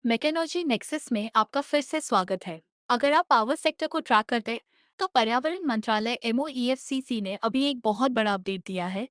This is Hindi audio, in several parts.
मैकेनोलॉजी नेक्सस में आपका फिर से स्वागत है। अगर आप पावर सेक्टर को ट्रैक करते हैं, तो पर्यावरण मंत्रालय MoEFCC ने अभी एक बहुत बड़ा अपडेट दिया है,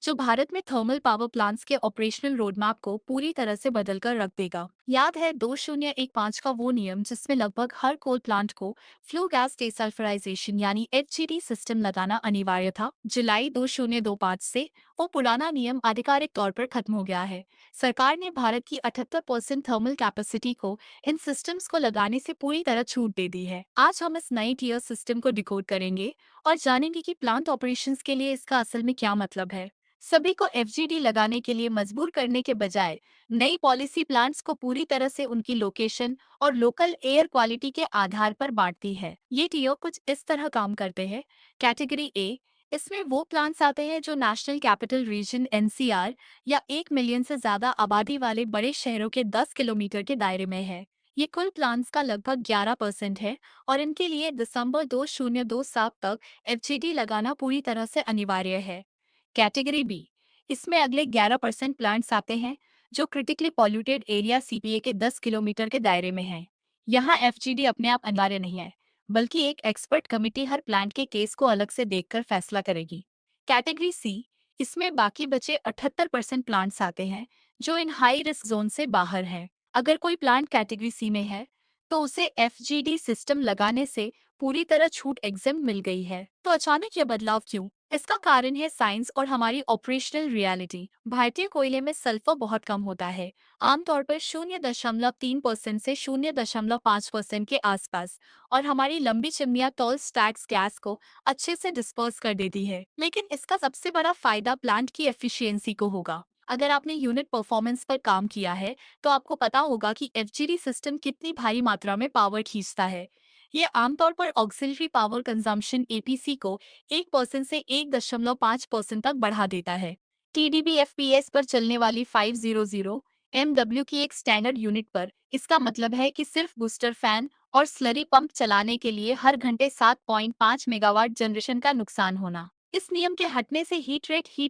जो भारत में थर्मल पावर प्लांट्स के ऑपरेशनल रोडमैप को पूरी तरह से बदल कर रख देगा। याद है 2015 का वो नियम जिसमें लगभग हर कोल प्लांट को फ्लू गैस डेसल्फराइजेशन यानी FGD सिस्टम लगाना अनिवार्य था। जुलाई 2025 से वो पुराना नियम आधिकारिक तौर पर खत्म हो गया है। सरकार ने भारत की 78% थर्मल कैपेसिटी को इन सिस्टम्स को लगाने से पूरी तरह छूट दे दी है। आज हम इस नई टीयर सिस्टम को डिकोड करेंगे और जानेंगे कि प्लांट ऑपरेशंस के लिए इसका असल में क्या मतलब है। सभी को FGD लगाने के लिए मजबूर करने के बजाय नई पॉलिसी प्लांट्स को पूरी तरह से उनकी लोकेशन और लोकल एयर क्वालिटी के आधार पर बांटती है। ये टीयर कुछ इस तरह काम करते हैं। कैटेगरी ए, इसमें वो प्लांट्स आते हैं जो नेशनल कैपिटल रीजन NCR या 1 मिलियन से ज्यादा आबादी वाले बड़े शहरों के 10 किलोमीटर के दायरे में है। ये कुल प्लान्स का लगभग 11% है और इनके लिए दिसंबर 2027 तक FGD लगाना पूरी तरह से अनिवार्य है। कैटेगरी बी, इसमें अगले 11% प्लांट्स आते हैं जो क्रिटिकली पॉल्यूटेड एरिया CPA के 10 किलोमीटर के दायरे में हैं। यहाँ FGD अपने आप अनिवार्य नहीं है, बल्कि एक एक्सपर्ट कमेटी हर प्लांट के केस को अलग से देखकर फैसला करेगी। कैटेगरी सी, इसमें बाकी बचे 78% प्लांट्स आते हैं जो इन हाई रिस्क जोन से बाहर हैं। अगर कोई प्लांट कैटेगरी सी में है, तो उसे FGD सिस्टम लगाने से पूरी तरह छूट एग्जाम मिल गई है। तो अचानक यह बदलाव क्यों? इसका कारण है साइंस और हमारी ऑपरेशनल रियलिटी। भारतीय कोयले में सल्फर बहुत कम होता है, आमतौर पर 0.3% से 0.5% के आसपास, और हमारी लंबी चिमनियां टॉल स्टैक्स गैस को अच्छे से डिस्पर्स कर देती है। लेकिन इसका सबसे बड़ा फायदा प्लांट की एफिशिएंसी को होगा। अगर आपने यूनिट परफॉर्मेंस पर काम किया है, तो आपको पता होगा कि FGD सिस्टम कितनी भारी मात्रा में पावर खींचता है। ये आमतौर पर ऑक्सिलरी पावर कंजम्पशन APC को 1% से 1.5% तक बढ़ा देता है। TDB FPS पर चलने वाली 500 MW की एक स्टैंडर्ड यूनिट पर इसका मतलब है कि सिर्फ बूस्टर फैन और स्लरी पंप चलाने के लिए हर घंटे 7.5 मेगावाट जनरेशन का नुकसान होना। इस नियम के हटने से हीट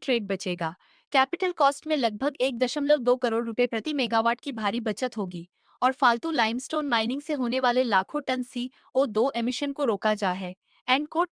रेट बचेगा। कैपिटल कॉस्ट में लगभग 1.2 करोड़ रुपए प्रति मेगावाट की भारी बचत होगी और फालतू लाइमस्टोन माइनिंग से होने वाले लाखों टन CO2 एमिशन को रोका जा है। And quote.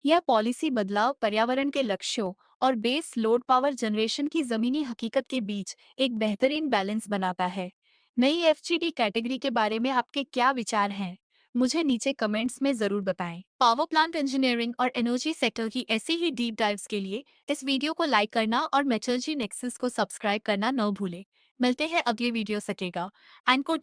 यह पॉलिसी बदलाव पर्यावरण के लक्ष्यों और बेस लोड पावर जनरेशन की जमीनी हकीकत के बीच एक बेहतरीन बैलेंस बनाता है। नई FGD कैटेगरी के बारे में आपके क्या विचार हैं? मुझे नीचे कमेंट्स में जरूर बताएं। पावर प्लांट इंजीनियरिंग और एनर्जी सेक्टर की ऐसी ही डीप डाइव्स के लिए इस वीडियो को लाइक करना और मेटलर्जी नेक्सस को सब्सक्राइब करना न भूलें। मिलते हैं अगले वीडियो सकेगा। एंड को